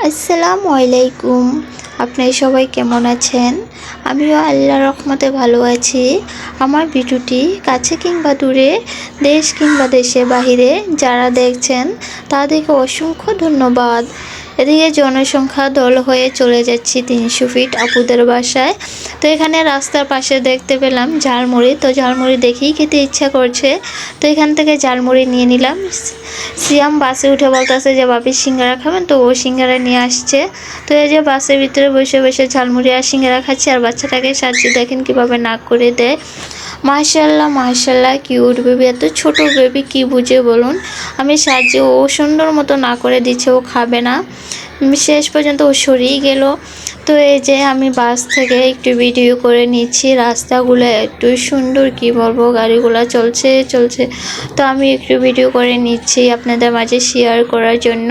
আসসালামু আলাইকুম। আপনারা সবাই কেমন আছেন? আমিও আল্লাহর রহমতে ভালো আছি। আমার ভিডিওটি কাছে কিংবা দূরে, দেশ কিংবা দেশের বাহিরে যারা দেখছেন তাদেরকে অসংখ্য ধন্যবাদ। এদিকে জনসংখ্যা দল হয়ে চলে যাচ্ছি 300 ফিট আপুদের বাসায়। তো এখানে রাস্তার পাশে দেখতে পেলাম ঝালমুড়ি, তো ঝালমুড়ি দেখেই খেতে ইচ্ছা করছে। তো এখান থেকে ঝালমুড়ি নিয়ে নিলাম। সিয়াম বাসে উঠে বলতেছে যে ভাবি সিঙ্গারা খাবেন, তো ও সিঙ্গারা নিয়ে আসছে। তো এই যে বাসের ভিতরে বসে বসে ঝালমুড়ি আর সিঙ্গারা খাচ্ছে, আর বাচ্চাটাকে সাজিয়ে দেখেন কিভাবে নাক করে দেয়। মাশাল্লাহ মাশাল্লাহ, কিউট বেবি, এত ছোট বেবি কি বুঝে বলুন। আমি সাজিয়ে ও সুন্দর মতো না করে দিচ্ছে, ও খাবে না। শেষ পর্যন্ত ও সরিয়ে গেল। তো এই যে আমি বাস থেকে একটু ভিডিও করে নিচ্ছি, রাস্তাগুলো একটু সুন্দর, কি বলবো, গাড়িগুলো চলছে চলছে। তো আমি একটু ভিডিও করে নিচ্ছি আপনাদের মাঝে শেয়ার করার জন্য।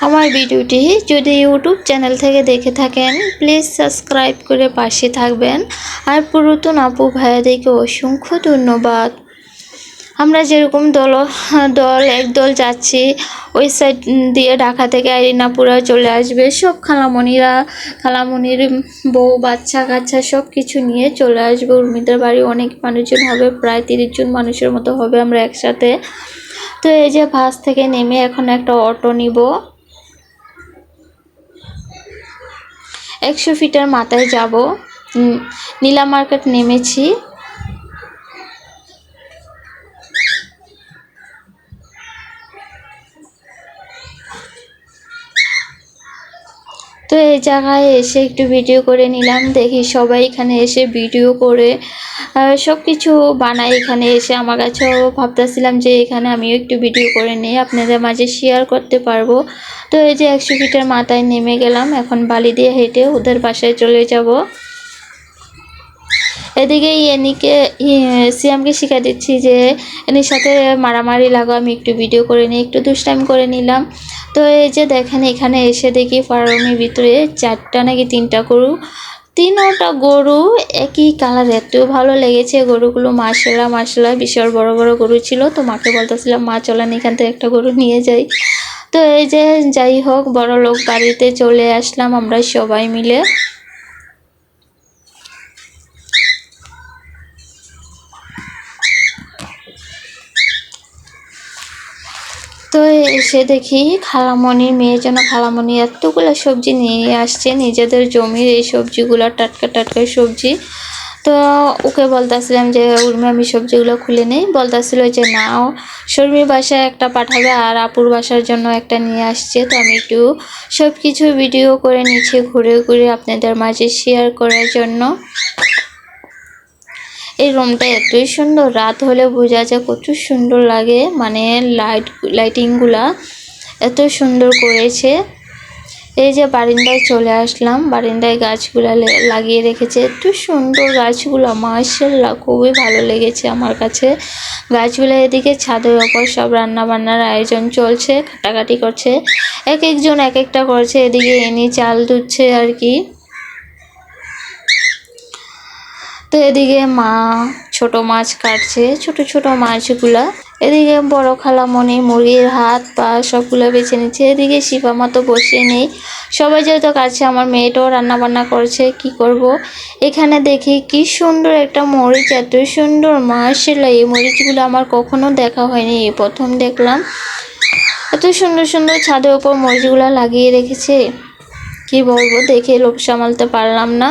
আমার ভিডিওটি যদি ইউটিউব চ্যানেল থেকে দেখে থাকেন প্লিজ সাবস্ক্রাইব করে পাশে থাকবেন। আর পুরাতন আপু ভাইয়াদেরকে অসংখ্য ধন্যবাদ। আমরা যেরকম একদল যাচ্ছি, ওই সাইড দিয়ে ঢাকা থেকে আইরিনাপুরা চলে আসবে সব খালামণির বউ বাচ্চা কাচ্চা সব কিছু নিয়ে চলে আসবে। উর্মিদের বাড়ি অনেক মানুষজন হবে, প্রায় 30 জন মানুষের মতো হবে আমরা একসাথে। তো এই যে বাস থেকে নেমে এখন একটা অটো নিব। 100 ফিটের মাথায় যাব। নীলা মার্কেট নেমেছি। তো এই জায়গায় এসে একটু ভিডিও করে নিলাম। দেখি সবাই এখানে এসে ভিডিও করে সব কিছু বানাই। এখানে এসে আমার কাছেও ভাবতেছিলাম যে এখানে আমিও একটু ভিডিও করে নিই, আপনাদের মাঝে শেয়ার করতে পারবো। তো এই যে 100 ফিটের মাথায় নেমে গেলাম, এখন বালি দিয়ে হেঁটে ওদের বাসায় চলে যাব। এদিকে সিয়ামকে শিখা দিচ্ছি যে এনির সাথে মারামারি লাগো, আমি একটু ভিডিও করে নিই, একটু দুষ্টামি করে নিলাম। তো এই যে দেখেন এখানে এসে দেখি ফার্মের ভিতরে 4টা নাকি 3টা গরু, 3টা গরু একই কালার, এত ভালো লেগেছে গরুগুলো। মাশাআল্লাহ মাশাআল্লাহ, বিশাল বড় বড় গরু ছিল। তো মাকে বলতেছিলাম মা চলেন এখান থেকে একটা গরু নিয়ে যাই। তো এই যে যাই হোক, বড় লোক বাড়িতে চলে আসলাম আমরা সবাই মিলে। তো এসে দেখি খালামণির মেয়ের জন্য খালামণি এতগুলো সবজি নিয়ে আসছে নিজেদের জমির, এই সবজিগুলো টাটকা টাটকা সবজি। তো ওকে বলতেছিলাম যে উর্মি আমি সবজিগুলো খুলে নেই, বলতেছিল যে নাও শর্মির বাসায় একটা পাঠাবে আর আপুর বাসার জন্য একটা নিয়ে আসছে। তো আমি একটু সব কিছু ভিডিও করে নিচ্ছি ঘুরে ঘুরে আপনাদের মাঝে শেয়ার করার জন্য। এই রুমটা এতই সুন্দর, রাত হলে বোঝা যায় কত সুন্দর লাগে, মানে লাইটিংগুলা এত সুন্দর করেছে। এই যে বারিন্দায় চলে আসলাম, বারিন্দায় গাছগুলা লাগিয়ে রেখেছে, এত সুন্দর গাছগুলো, মাশাআল্লাহ খুবই ভালো লেগেছে আমার কাছে গাছগুলো। এদিকে ছাদের ওপর সব রান্না বান্নার আয়োজন চলছে, কাটাকাটি করছে, এক একজন এক একটা করছে। এদিকে এনি চাল ধুচ্ছে আর কি। তো এদিকে মা ছোট মাছ কাটছে, ছোট ছোট মাছগুলা। এদিকে বড় খালামণি মুরগির হাত পা সবগুলো বেছে নিচ্ছে। এদিকে শিফা মা তো বসে নেই, সবাই যেহেতু কাছে, আমার মেয়েটাও রান্না বান্না করছে। কি করব, এখানে দেখি কি সুন্দর একটা মরিচ, এত সুন্দর মাশাআল্লাহ, এই মরিচগুলো আমার কখনো দেখা হয়নি, এই প্রথম দেখলাম। এত সুন্দর সুন্দর ছাদের উপর মরিচগুলো লাগিয়ে রেখেছে, কি বলবো, দেখে লোভ সামলাতে পারলাম না।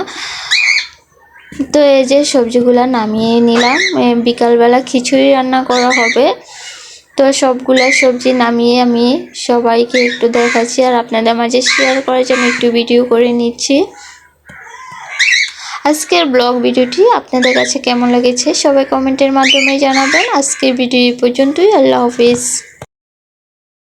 তো এই যে সবজিগুলা নামিয়ে নিলাম, বিকালবেলা খিচুড়ি রান্না করা হবে। তো সবগুলা সবজি নামিয়ে আমি সবাইকে একটু দেখাচ্ছি আর আপনাদের মাঝে শেয়ার করার জন্য একটু ভিডিও করে নিচ্ছি। আজকের ব্লগ ভিডিওটি আপনাদের কাছে কেমন লেগেছে সবাই কমেন্টের মাধ্যমে জানাবেন। আজকের ভিডিও এই পর্যন্তই, আল্লাহ হাফিজ।